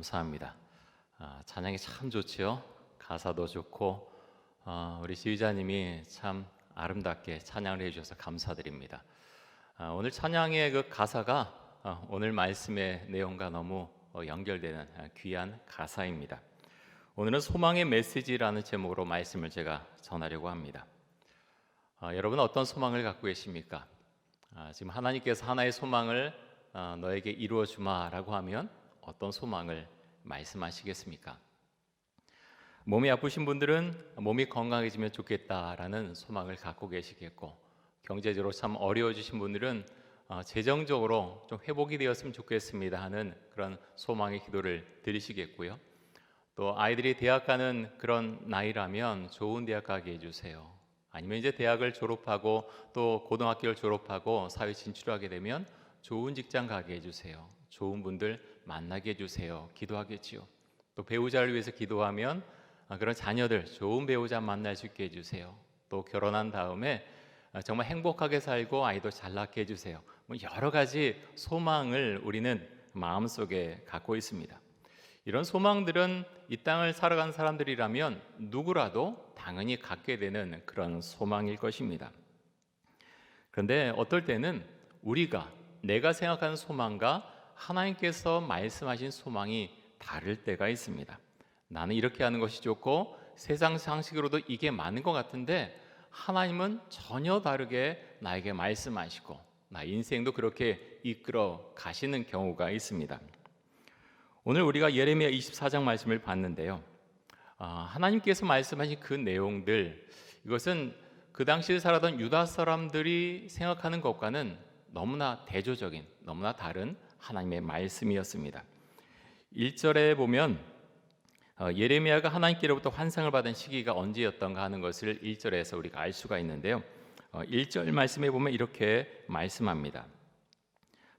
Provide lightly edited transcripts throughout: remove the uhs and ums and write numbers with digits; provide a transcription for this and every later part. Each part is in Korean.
감사합니다. 찬양이 참 좋지요. 가사도 좋고 우리 지휘자님이 참 아름답게 찬양을 해주셔서 감사드립니다. 오늘 찬양의 그 가사가 오늘 말씀의 내용과 너무 연결되는 귀한 가사입니다. 오늘은 소망의 메시지라는 제목으로 말씀을 제가 전하려고 합니다. 여러분 어떤 소망을 갖고 계십니까? 지금 하나님께서 하나의 소망을 너에게 이루어 주마라고 하면 어떤 소망을 말씀하시겠습니까? 몸이 아프신 분들은 몸이 건강해지면 좋겠다라는 소망을 갖고 계시겠고, 경제적으로 참 어려워지신 분들은 재정적으로 좀 회복이 되었으면 좋겠습니다 하는 그런 소망의 기도를 드리시겠고요. 또 아이들이 대학 가는 그런 나이라면 좋은 대학 가게 해주세요. 아니면 이제 대학을 졸업하고 또 고등학교를 졸업하고 사회 진출하게 되면 좋은 직장 가게 해주세요. 좋은 분들 만나게 해주세요. 기도하겠지요. 또 배우자를 위해서 기도하면 그런 자녀들 좋은 배우자 만날 수 있게 해주세요. 또 결혼한 다음에 정말 행복하게 살고 아이도 잘 낳게 해주세요. 여러 가지 소망을 우리는 마음속에 갖고 있습니다. 이런 소망들은 이 땅을 살아간 사람들이라면 누구라도 당연히 갖게 되는 그런 소망일 것입니다. 그런데 어떨 때는 내가 생각하는 소망과 하나님께서 말씀하신 소망이 다를 때가 있습니다. 나는 이렇게 하는 것이 좋고 세상 상식으로도 이게 맞는 것 같은데 하나님은 전혀 다르게 나에게 말씀하시고 나 인생도 그렇게 이끌어 가시는 경우가 있습니다. 오늘 우리가 예레미야 24장 말씀을 봤는데요. 하나님께서 말씀하신 그 내용들, 이것은 그 당시에 살았던 유다 사람들이 생각하는 것과는 너무나 대조적인, 너무나 다른 하나님의 말씀이었습니다. 1절에 보면 예레미야가 하나님께로부터 환상을 받은 시기가 언제였던가 하는 것을 1절에서 우리가 알 수가 있는데요. 1절 말씀에 보면 이렇게 말씀합니다.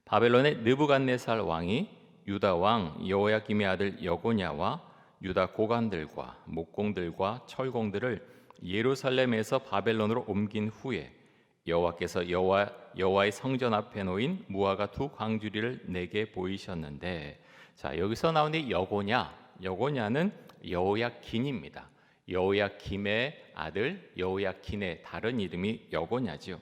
바벨론의 느부갓네살 왕이 유다 왕 여호야김의 아들 여고냐와 유다 고관들과 목공들과 철공들을 예루살렘에서 바벨론으로 옮긴 후에 여호와께서 여호와의 성전 앞에 놓인 무화과 두 광주리를 내게 보이셨는데, 자, 여기서 나오는 여고냐는 여호야긴입니다. 여호야김의 아들 여호야긴의 다른 이름이 여고냐죠.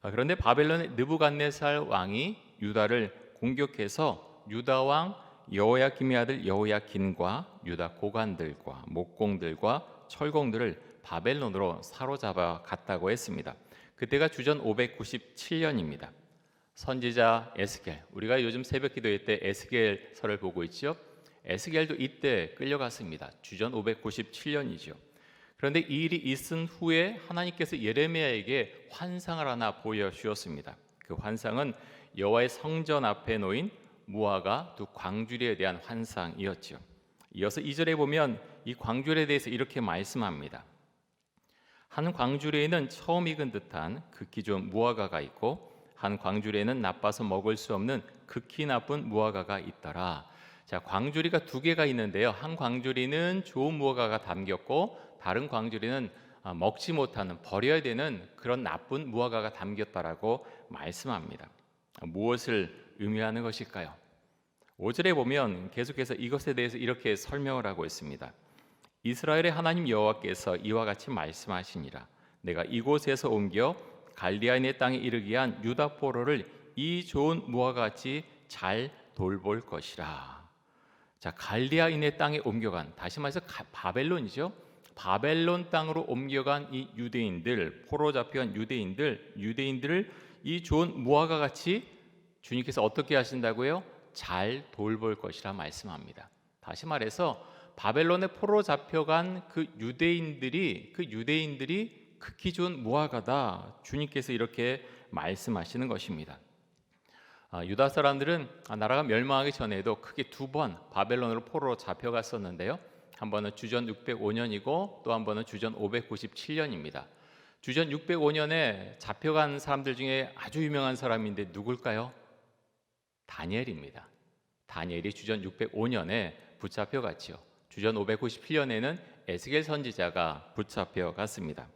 그런데 바벨론의 느부갓네살 왕이 유다를 공격해서 유다 왕 여호야김의 아들 여호야긴과 유다 고관들과 목공들과 철공들을 바벨론으로 사로잡아 갔다고 했습니다. 그때가 주전 597년입니다. 선지자 에스겔, 우리가 요즘 새벽 기도회 때 에스겔서를 보고 있죠. 에스겔도 이때 끌려갔습니다. 주전 597년이죠. 그런데 이 일이 있은 후에 하나님께서 예레미야에게 환상을 하나 보여주었습니다. 그 환상은 여호와의 성전 앞에 놓인 무화과 두 광주리에 대한 환상이었죠. 이어서 2절에 보면 이 광주리에 대해서 이렇게 말씀합니다. 한 광주리에는 처음 익은 듯한 극히 좋은 무화과가 있고 한 광주리에는 나빠서 먹을 수 없는 극히 나쁜 무화과가 있더라. 자, 광주리가 두 개가 있는데요. 한 광주리는 좋은 무화과가 담겼고 다른 광주리는 먹지 못하는, 버려야 되는 그런 나쁜 무화과가 담겼다라고 말씀합니다. 무엇을 의미하는 것일까요? 5절에 보면 계속해서 이것에 대해서 이렇게 설명을 하고 있습니다. 이스라엘의 하나님 여호와께서 이와 같이 말씀하시니라. 내가 이곳에서 옮겨 갈디아인의 땅에 이르게 한 유다 포로를 이 좋은 무화과 같이 잘 돌볼 것이라. 자, 갈디아인의 땅에 옮겨간, 다시 말해서 바벨론이죠. 바벨론 땅으로 옮겨간 이 유대인들, 포로 잡혀간 유대인들을 이 좋은 무화과 같이 주님께서 어떻게 하신다고요? 잘 돌볼 것이라 말씀합니다. 다시 말해서 바벨론에 포로 잡혀간 그 유대인들이 극히 좋은 무화과다. 주님께서 이렇게 말씀하시는 것입니다. 유다 사람들은 나라가 멸망하기 전에도 크게 두 번 바벨론으로 포로로 잡혀갔었는데요. 한 번은 주전 605년이고 또 한 번은 주전 597년입니다. 주전 605년에 잡혀간 사람들 중에 아주 유명한 사람인데 누굴까요? 다니엘입니다. 다니엘이 주전 605년에 붙잡혀갔죠. 주전 597년에는 에스겔 선지자가 붙잡혀갔습니다.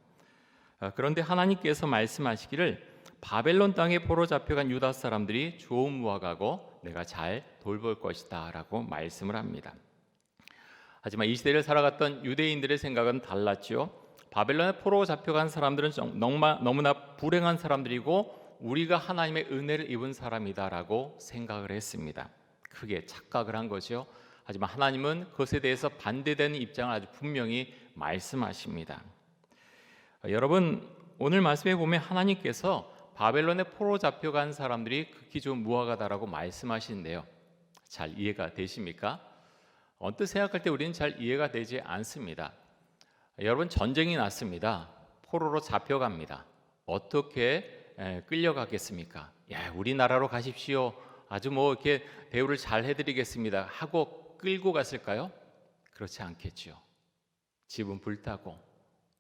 그런데 하나님께서 말씀하시기를 바벨론 땅에 포로 잡혀간 유다 사람들이 좋은 무화과고 내가 잘 돌볼 것이다 라고 말씀을 합니다. 하지만 이 시대를 살아갔던 유대인들의 생각은 달랐죠. 바벨론에 포로 잡혀간 사람들은 너무나 불행한 사람들이고 우리가 하나님의 은혜를 입은 사람이다라고 생각을 했습니다. 크게 착각을 한 거죠. 하지만 하나님은 그것에 대해서 반대되는 입장을 아주 분명히 말씀하십니다. 여러분, 오늘 말씀에 보면 하나님께서 바벨론에 포로 잡혀간 사람들이 극히 좋은 무화과다라고 말씀하시는데요. 잘 이해가 되십니까? 언뜻 생각할 때 우리는 잘 이해가 되지 않습니다. 여러분, 전쟁이 났습니다. 포로로 잡혀갑니다. 어떻게 끌려가겠습니까? 야, 우리나라로 가십시오. 아주 이렇게 대우를 잘 해드리겠습니다 하고 끌고 갔을까요? 그렇지 않겠죠. 집은 불타고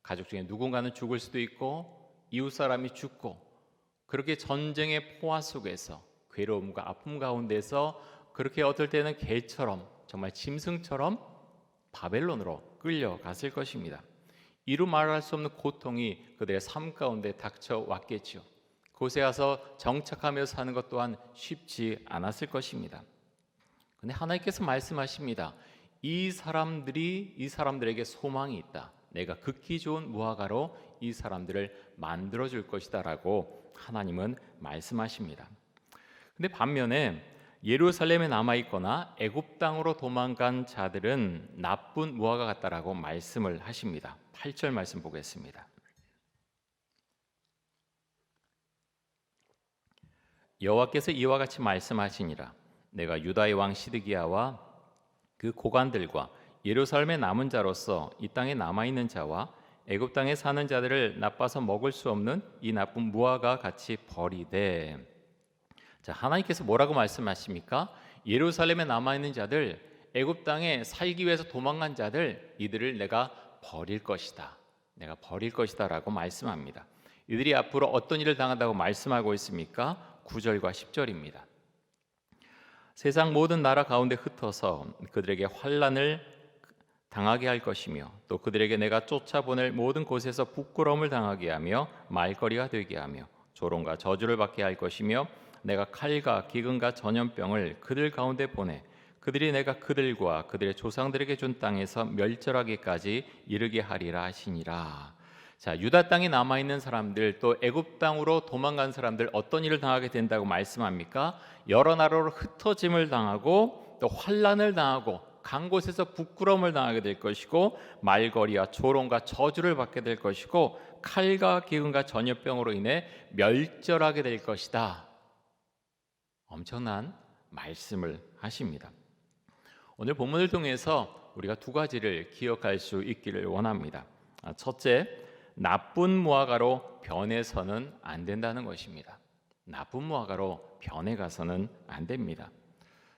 가족 중에 누군가는 죽을 수도 있고 이웃 사람이 죽고 그렇게 전쟁의 포화 속에서 괴로움과 아픔 가운데서 그렇게 어떨 때는 개처럼 정말 짐승처럼 바벨론으로 끌려갔을 것입니다. 이루 말할 수 없는 고통이 그들의 삶 가운데 닥쳐왔겠죠. 그곳에 가서 정착하며 사는 것 또한 쉽지 않았을 것입니다. 그런데 하나님께서 말씀하십니다. 이 사람들에게 소망이 있다. 내가 극히 좋은 무화과로 이 사람들을 만들어줄 것이다 라고 하나님은 말씀하십니다. 근데 반면에 예루살렘에 남아있거나 애굽 땅으로 도망간 자들은 나쁜 무화과 같다라고 말씀을 하십니다. 8절 말씀 보겠습니다. 여호와께서 이와 같이 말씀하시니라. 내가 유다의 왕 시드기야와 그 고관들과 예루살렘에 남은 자로서 이 땅에 남아있는 자와 애굽 땅에 사는 자들을 나빠서 먹을 수 없는 이 나쁜 무화과 같이 버리되. 자, 하나님께서 뭐라고 말씀하십니까? 예루살렘에 남아있는 자들, 애굽 땅에 살기 위해서 도망간 자들, 이들을 내가 버릴 것이다. 내가 버릴 것이다 라고 말씀합니다. 이들이 앞으로 어떤 일을 당한다고 말씀하고 있습니까? 9절과 10절입니다. 세상 모든 나라 가운데 흩어서 그들에게 환난을 당하게 할 것이며 또 그들에게 내가 쫓아보낼 모든 곳에서 부끄러움을 당하게 하며 말거리가 되게 하며 조롱과 저주를 받게 할 것이며 내가 칼과 기근과 전염병을 그들 가운데 보내 그들이 내가 그들과 그들의 조상들에게 준 땅에서 멸절하기까지 이르게 하리라 하시니라. 자, 유다 땅에 남아있는 사람들 또 애굽 땅으로 도망간 사람들 어떤 일을 당하게 된다고 말씀합니까? 여러 나라로 흩어짐을 당하고 또 환난을 당하고 간 곳에서 부끄러움을 당하게 될 것이고 말거리와 조롱과 저주를 받게 될 것이고 칼과 기근과 전염병으로 인해 멸절하게 될 것이다. 엄청난 말씀을 하십니다. 오늘 본문을 통해서 우리가 두 가지를 기억할 수 있기를 원합니다. 첫째, 나쁜 무화과로 변해서는 안 된다는 것입니다. 나쁜 무화과로 변해가서는 안 됩니다.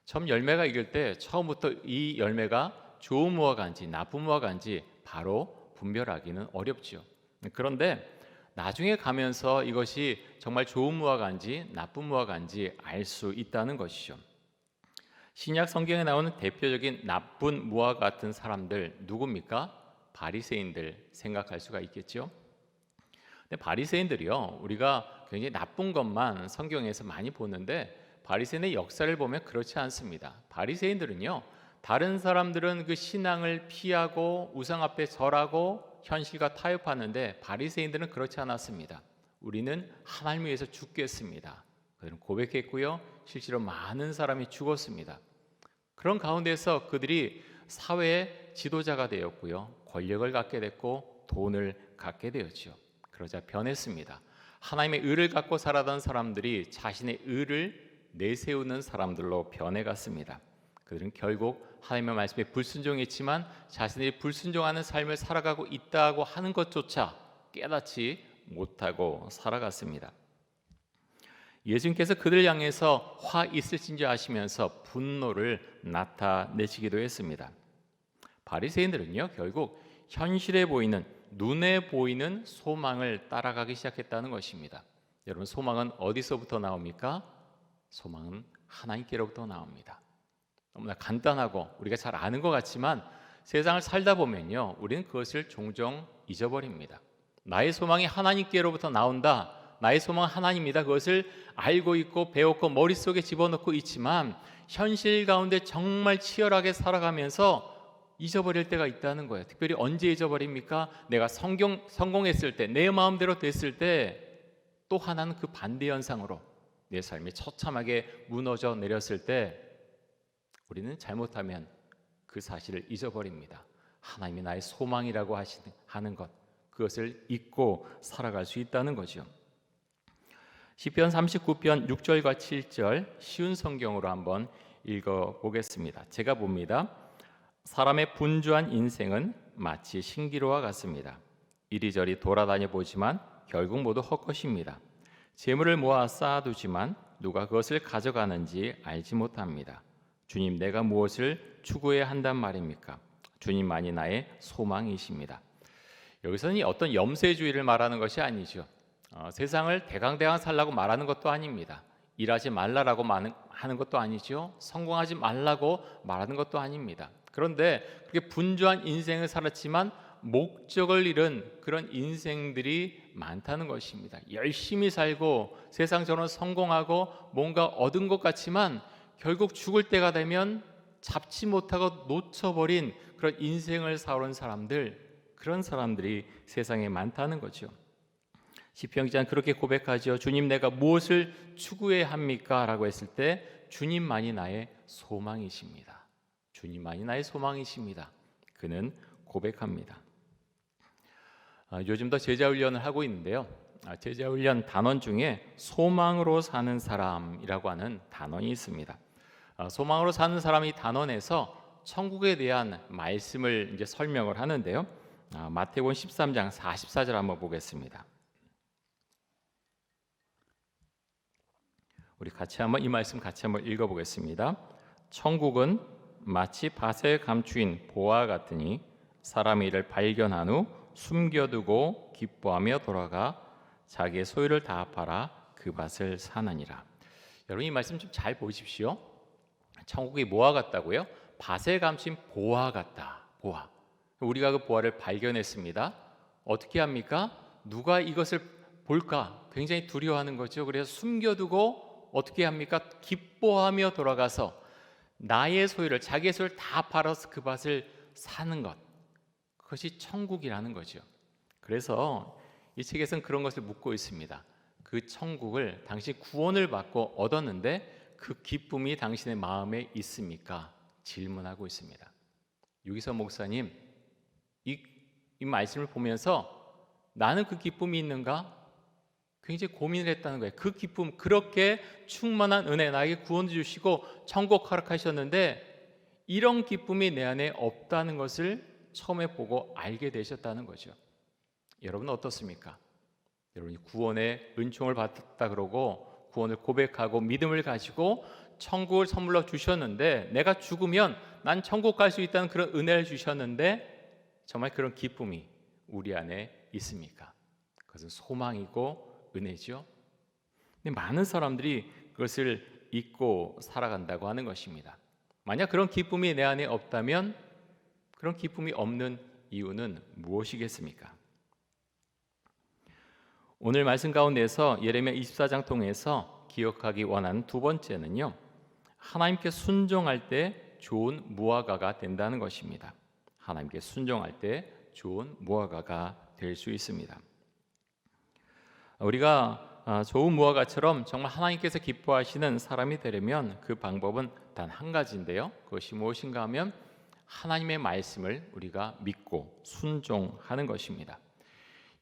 처음 열매가 익을 때 처음부터 이 열매가 좋은 무화과인지 나쁜 무화과인지 바로 분별하기는 어렵죠. 그런데 나중에 가면서 이것이 정말 좋은 무화과인지 나쁜 무화과인지 알 수 있다는 것이죠. 신약 성경에 나오는 대표적인 나쁜 무화과 같은 사람들 누굽니까? 바리새인들 생각할 수가 있겠죠. 근데 바리새인들이요, 우리가 굉장히 나쁜 것만 성경에서 많이 보는데 바리새인의 역사를 보면 그렇지 않습니다. 바리새인들은요, 다른 사람들은 그 신앙을 피하고 우상 앞에 절하고 현실과 타협하는데 바리새인들은 그렇지 않았습니다. 우리는 하나님을 위해서 죽겠습니다. 그들은 고백했고요, 실제로 많은 사람이 죽었습니다. 그런 가운데서 그들이 사회의 지도자가 되었고요, 권력을 갖게 됐고 돈을 갖게 되었죠. 그러자 변했습니다. 하나님의 의를 갖고 살아던 사람들이 자신의 의를 내세우는 사람들로 변해갔습니다. 그들은 결국 하나님의 말씀에 불순종했지만 자신이 불순종하는 삶을 살아가고 있다고 하는 것조차 깨닫지 못하고 살아갔습니다. 예수님께서 그들 향해서 화 있으신지 아시면서 분노를 나타내시기도 했습니다. 바리새인들은요, 결국 현실에 보이는, 눈에 보이는 소망을 따라가기 시작했다는 것입니다. 여러분, 소망은 어디서부터 나옵니까? 소망은 하나님께로부터 나옵니다. 너무나 간단하고 우리가 잘 아는 것 같지만 세상을 살다 보면요, 우리는 그것을 종종 잊어버립니다. 나의 소망이 하나님께로부터 나온다. 나의 소망은 하나님이다. 그것을 알고 있고 배웠고 머릿속에 집어넣고 있지만 현실 가운데 정말 치열하게 살아가면서 잊어버릴 때가 있다는 거예요. 특별히 언제 잊어버립니까? 내가 성공했을 때, 내 마음대로 됐을 때 또 하나는 그 반대 현상으로 내 삶이 처참하게 무너져 내렸을 때 우리는 잘못하면 그 사실을 잊어버립니다. 하나님이 나의 소망이라고 하는 것, 그것을 잊고 살아갈 수 있다는 거죠. 시편 39편 6절과 7절 쉬운 성경으로 한번 읽어보겠습니다. 제가 봅니다. 사람의 분주한 인생은 마치 신기루와 같습니다. 이리저리 돌아다녀 보지만 결국 모두 헛것입니다. 재물을 모아 쌓아두지만 누가 그것을 가져가는지 알지 못합니다. 주님, 내가 무엇을 추구해야 한단 말입니까? 주님만이 나의 소망이십니다. 여기서는 어떤 염세주의를 말하는 것이 아니죠. 세상을 대강대강 살라고 말하는 것도 아닙니다. 일하지 말라라고 하는 것도 아니죠. 성공하지 말라고 말하는 것도 아닙니다. 그런데 그렇게 분주한 인생을 살았지만 목적을 잃은 그런 인생들이 많다는 것입니다. 열심히 살고 세상적으로 성공하고 뭔가 얻은 것 같지만 결국 죽을 때가 되면 잡지 못하고 놓쳐버린 그런 인생을 살아온 사람들, 그런 사람들이 세상에 많다는 거죠. 시편 기자는 그렇게 고백하죠. 주님, 내가 무엇을 추구해야 합니까? 라고 했을 때 주님만이 나의 소망이십니다. 주님만이 나의 소망이십니다. 그는 고백합니다. 요즘도 제자훈련을 하고 있는데요. 제자훈련 단원 중에 소망으로 사는 사람이라고 하는 단원이 있습니다. 소망으로 사는 사람이 단원에서 천국에 대한 말씀을 이제 설명을 하는데요. 마태복음 13장 44절 한번 보겠습니다. 우리 같이 한번 이 말씀 같이 한번 읽어보겠습니다. 천국은 마치 밭에 감추인 보화 같으니 사람이 이를 발견한 후 숨겨두고 기뻐하며 돌아가 자기의 소유를 다 팔아 그 밭을 사느니라. 여러분 이 말씀 좀 잘 보십시오. 천국이 뭐와 같다고요? 밭에 감춘 보화 같다. 보화. 우리가 그 보화를 발견했습니다. 어떻게 합니까? 누가 이것을 볼까? 굉장히 두려워하는 거죠. 그래서 숨겨두고 어떻게 합니까? 기뻐하며 돌아가서 나의 소유를, 자기의 소유를 다 팔아서 그 밭을 사는 것, 그것이 천국이라는 거죠. 그래서 이 책에서는 그런 것을 묻고 있습니다. 그 천국을 당신 구원을 받고 얻었는데 그 기쁨이 당신의 마음에 있습니까? 질문하고 있습니다. 유기선 목사님, 이 말씀을 보면서 나는 그 기쁨이 있는가? 굉장히 고민을 했다는 거예요. 그 기쁨, 그렇게 충만한 은혜, 나에게 구원 주시고 천국 허락하셨는데 이런 기쁨이 내 안에 없다는 것을 처음에 보고 알게 되셨다는 거죠. 여러분은 어떻습니까? 여러분이 구원의 은총을 받았다 그러고 구원을 고백하고 믿음을 가지고 천국을 선물로 주셨는데 내가 죽으면 난 천국 갈 수 있다는 그런 은혜를 주셨는데 정말 그런 기쁨이 우리 안에 있습니까? 그것은 소망이고 은혜죠. 근데 많은 사람들이 그것을 잊고 살아간다고 하는 것입니다. 만약 그런 기쁨이 내 안에 없다면 그런 기쁨이 없는 이유는 무엇이겠습니까? 오늘 말씀 가운데서 예레미야 24장 통해서 기억하기 원하는 두 번째는요, 하나님께 순종할 때 좋은 무화과가 된다는 것입니다. 하나님께 순종할 때 좋은 무화과가 될 수 있습니다. 우리가 좋은 무화과처럼 정말 하나님께서 기뻐하시는 사람이 되려면 그 방법은 단 한 가지인데요. 그것이 무엇인가 하면 하나님의 말씀을 우리가 믿고 순종하는 것입니다.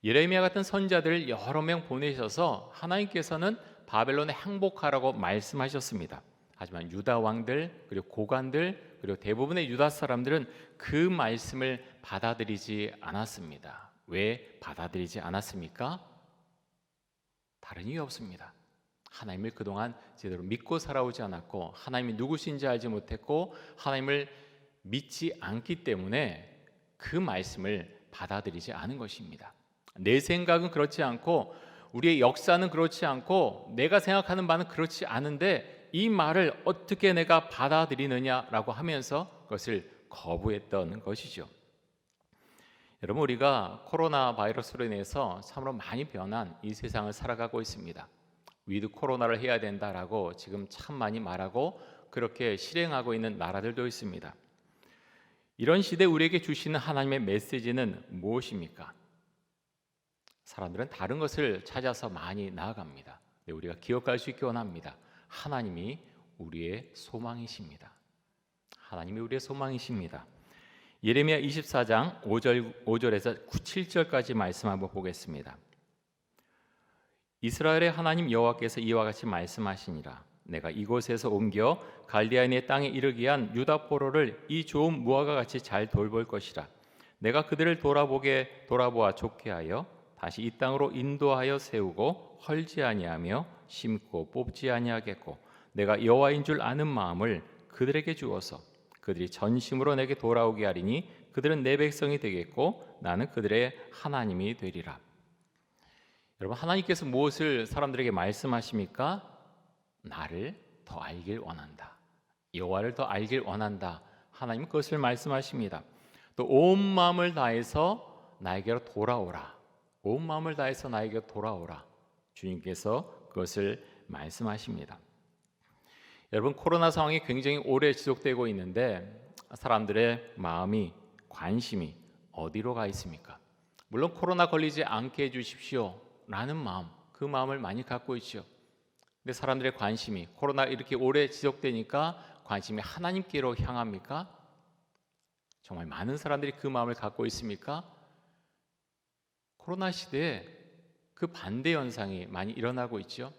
예레미야 같은 선지자들을 여러 명 보내셔서 하나님께서는 바벨론에 항복하라고 말씀하셨습니다. 하지만 유다 왕들 그리고 고관들 그리고 대부분의 유다 사람들은 그 말씀을 받아들이지 않았습니다. 왜 받아들이지 않았습니까? 다른 이유 없습니다. 하나님을 그동안 제대로 믿고 살아오지 않았고 하나님이 누구신지 알지 못했고 하나님을 믿지 않기 때문에 그 말씀을 받아들이지 않은 것입니다. 내 생각은 그렇지 않고 우리의 역사는 그렇지 않고 내가 생각하는 바는 그렇지 않은데 이 말을 어떻게 내가 받아들이느냐라고 하면서 그것을 거부했던 것이죠. 여러분, 우리가 코로나 바이러스로 인해서 참으로 많이 변한 이 세상을 살아가고 있습니다. 위드 코로나를 해야 된다라고 지금 참 많이 말하고 그렇게 실행하고 있는 나라들도 있습니다. 이런 시대 우리에게 주시는 하나님의 메시지는 무엇입니까? 사람들은 다른 것을 찾아서 많이 나아갑니다. 우리가 기억할 수 있기 원합니다. 하나님이 우리의 소망이십니다. 하나님이 우리의 소망이십니다. 예레미야 24장 5절에서 7절까지 말씀 한번 보겠습니다. 이스라엘의 하나님 여호와께서 이와 같이 말씀하시니라. 내가 이곳에서 옮겨 갈대아인의 땅에 이르게 한 유다 포로를 이 좋은 무화과 같이 잘 돌볼 것이라. 내가 그들을 돌아보아 좋게 하여 다시 이 땅으로 인도하여 세우고 헐지 아니하며 심고 뽑지 아니하겠고 내가 여호와인 줄 아는 마음을 그들에게 주어서 그들이 전심으로 내게 돌아오게 하리니 그들은 내 백성이 되겠고 나는 그들의 하나님이 되리라. 여러분, 하나님께서 무엇을 사람들에게 말씀하십니까? 나를 더 알길 원한다. 여호와를 더 알길 원한다. 하나님은 그것을 말씀하십니다. 또 온 마음을 다해서 나에게로 돌아오라. 온 마음을 다해서 나에게로 돌아오라. 주님께서 그것을 말씀하십니다. 여러분, 코로나 상황이 굉장히 오래 지속되고 있는데 사람들의 마음이, 관심이 어디로 가 있습니까? 물론 코로나 걸리지 않게 해주십시오 라는 마음, 그 마음을 많이 갖고 있죠. 근데 사람들의 관심이 코로나 이렇게 오래 지속되니까 관심이 하나님께로 향합니까? 정말 많은 사람들이 그 마음을 갖고 있습니까? 코로나 시대에 그 반대 현상이 많이 일어나고 있죠.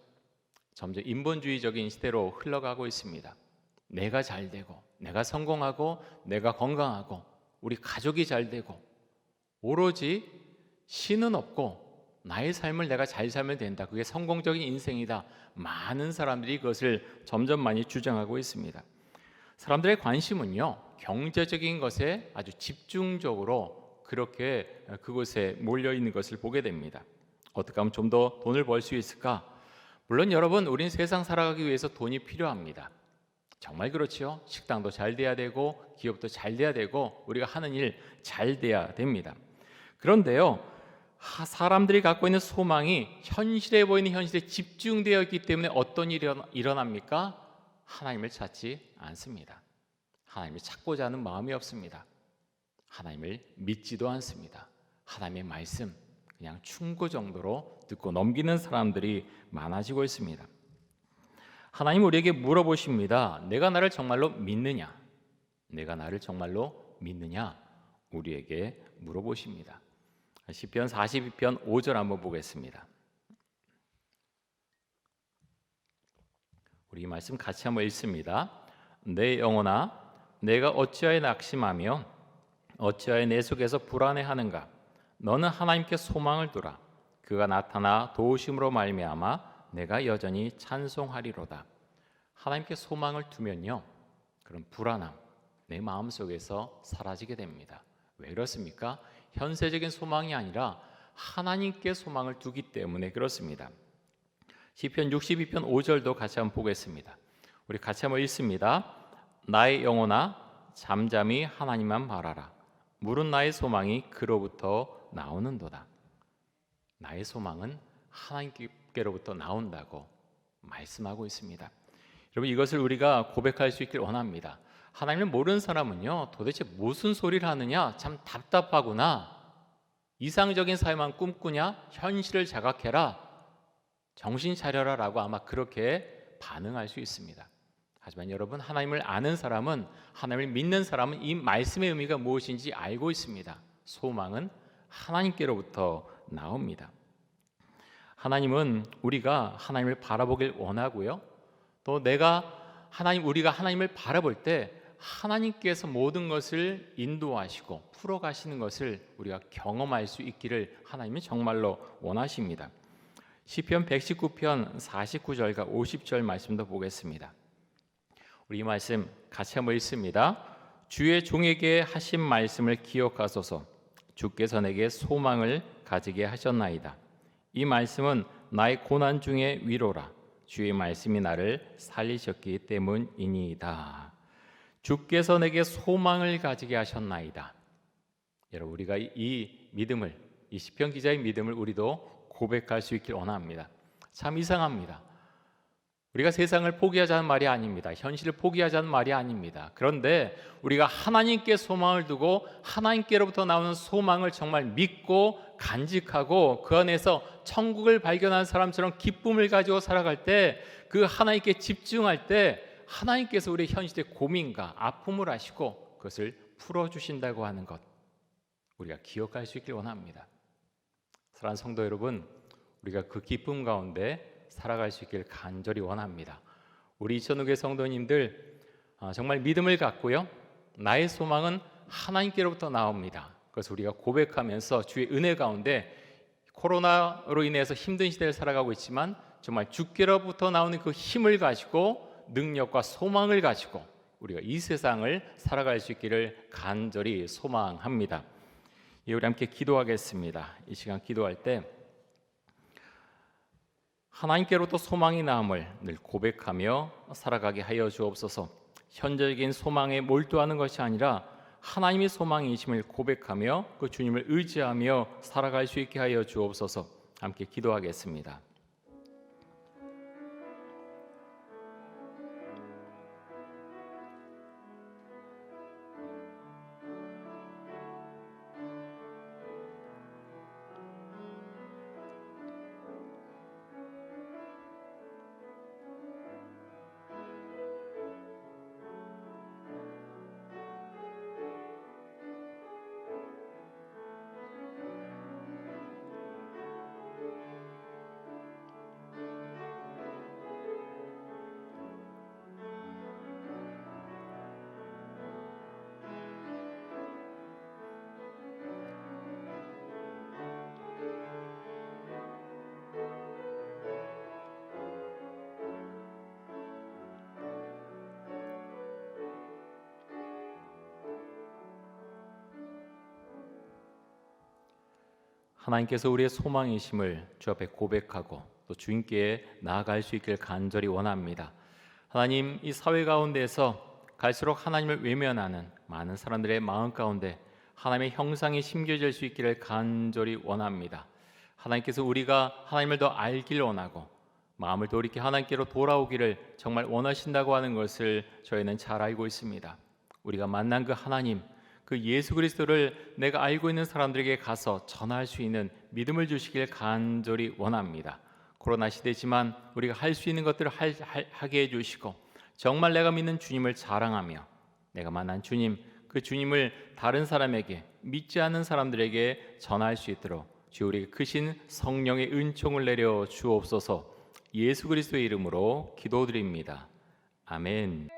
점점 인본주의적인 시대로 흘러가고 있습니다. 내가 잘 되고 내가 성공하고 내가 건강하고 우리 가족이 잘 되고 오로지 신은 없고 나의 삶을 내가 잘 살면 된다. 그게 성공적인 인생이다. 많은 사람들이 그것을 점점 많이 주장하고 있습니다. 사람들의 관심은요, 경제적인 것에 아주 집중적으로 그렇게 그곳에 몰려 있는 것을 보게 됩니다. 어떻게 하면 좀 더 돈을 벌 수 있을까? 물론 여러분, 우린 세상 살아가기 위해서 돈이 필요합니다. 정말 그렇지요. 식당도 잘 돼야 되고 기업도 잘 돼야 되고 우리가 하는 일 잘 돼야 됩니다. 그런데요, 사람들이 갖고 있는 소망이 현실에 보이는 현실에 집중되어 있기 때문에 어떤 일이 일어납니까? 하나님을 찾지 않습니다. 하나님을 찾고자 하는 마음이 없습니다. 하나님을 믿지도 않습니다. 하나님의 말씀 그냥 충고 정도로 듣고 넘기는 사람들이 많아지고 있습니다. 하나님 우리에게 물어보십니다. 내가 나를 정말로 믿느냐? 내가 나를 정말로 믿느냐? 우리에게 물어보십니다. 시편 42편 5절 한번 보겠습니다. 우리 이 말씀 같이 한번 읽습니다. 내 영혼아, 내가 어찌하여 낙심하며 어찌하여 내 속에서 불안해하는가? 너는 하나님께 소망을 두라. 그가 나타나 도우심으로 말미암아 내가 여전히 찬송하리로다. 하나님께 소망을 두면요, 그런 불안함 내 마음속에서 사라지게 됩니다. 왜 그렇습니까? 현세적인 소망이 아니라 하나님께 소망을 두기 때문에 그렇습니다. 시편 62편 5절도 같이 한번 보겠습니다. 우리 같이 한번 읽습니다. 나의 영혼아, 잠잠히 하나님만 바라라. 물은 나의 소망이 그로부터 나오는도다. 나의 소망은 하나님께로부터 나온다고 말씀하고 있습니다. 여러분, 이것을 우리가 고백할 수 있길 원합니다. 하나님을 모르는 사람은요, 도대체 무슨 소리를 하느냐, 참 답답하구나, 이상적인 삶만 꿈꾸냐, 현실을 자각해라, 정신 차려라 라고 아마 그렇게 반응할 수 있습니다. 하지만 여러분, 하나님을 아는 사람은, 하나님을 믿는 사람은 이 말씀의 의미가 무엇인지 알고 있습니다. 소망은 하나님께로부터 나옵니다. 하나님은 우리가 하나님을 바라보길 원하고요, 또 우리가 하나님을 바라볼 때 하나님께서 모든 것을 인도하시고 풀어가시는 것을 우리가 경험할 수 있기를 하나님이 정말로 원하십니다. 시편 119편 49절과 50절 말씀도 보겠습니다. 우리 이 말씀 같이 한번 읽습니다. 주의 종에게 하신 말씀을 기억하소서. 주께서 내게 소망을 가지게 하셨나이다. 이 말씀은 나의 고난 중에 위로라. 주의 말씀이 나를 살리셨기 때문이니이다. 주께서 내게 소망을 가지게 하셨나이다. 여러분, 우리가 이 믿음을, 이 시편 기자의 믿음을 우리도 고백할 수 있길 원합니다. 참 이상합니다. 우리가 세상을 포기하자는 말이 아닙니다. 현실을 포기하자는 말이 아닙니다. 그런데 우리가 하나님께 소망을 두고 하나님께로부터 나오는 소망을 정말 믿고 간직하고 그 안에서 천국을 발견한 사람처럼 기쁨을 가지고 살아갈 때, 그 하나님께 집중할 때 하나님께서 우리의 현실의 고민과 아픔을 아시고 그것을 풀어주신다고 하는 것, 우리가 기억할 수 있길 원합니다. 사랑하는 성도 여러분, 우리가 그 기쁨 가운데 살아갈 수 있길 간절히 원합니다. 우리 이천우교회 성도님들, 정말 믿음을 갖고요, 나의 소망은 하나님께로부터 나옵니다. 그래서 우리가 고백하면서 주의 은혜 가운데, 코로나로 인해서 힘든 시대를 살아가고 있지만 정말 주께로부터 나오는 그 힘을 가지고 능력과 소망을 가지고 우리가 이 세상을 살아갈 수 있기를 간절히 소망합니다. 우리 함께 기도하겠습니다. 이 시간 기도할 때 하나님께로부터 소망이 나옴을 늘 고백하며 살아가게 하여 주옵소서. 현재적인 소망에 몰두하는 것이 아니라 하나님의 소망이심을 고백하며 그 주님을 의지하며 살아갈 수 있게 하여 주옵소서. 함께 기도하겠습니다. 하나님께서 우리의 소망이심을 주 앞에 고백하고 또 주님께 나아갈 수 있길 간절히 원합니다. 하나님, 이 사회 가운데에서 갈수록 하나님을 외면하는 많은 사람들의 마음 가운데 하나님의 형상이 심겨질 수 있기를 간절히 원합니다. 하나님께서 우리가 하나님을 더 알길 원하고 마음을 돌이켜 하나님께로 돌아오기를 정말 원하신다고 하는 것을 저희는 잘 알고 있습니다. 우리가 만난 그 하나님, 그 예수 그리스도를 내가 알고 있는 사람들에게 가서 전할 수 있는 믿음을 주시길 간절히 원합니다. 코로나 시대지만 우리가 할 수 있는 것들을 하게 해주시고 정말 내가 믿는 주님을 자랑하며 내가 만난 주님, 그 주님을 다른 사람에게, 믿지 않는 사람들에게 전할 수 있도록 주 우리에게 크신 성령의 은총을 내려 주옵소서. 예수 그리스도의 이름으로 기도드립니다. 아멘.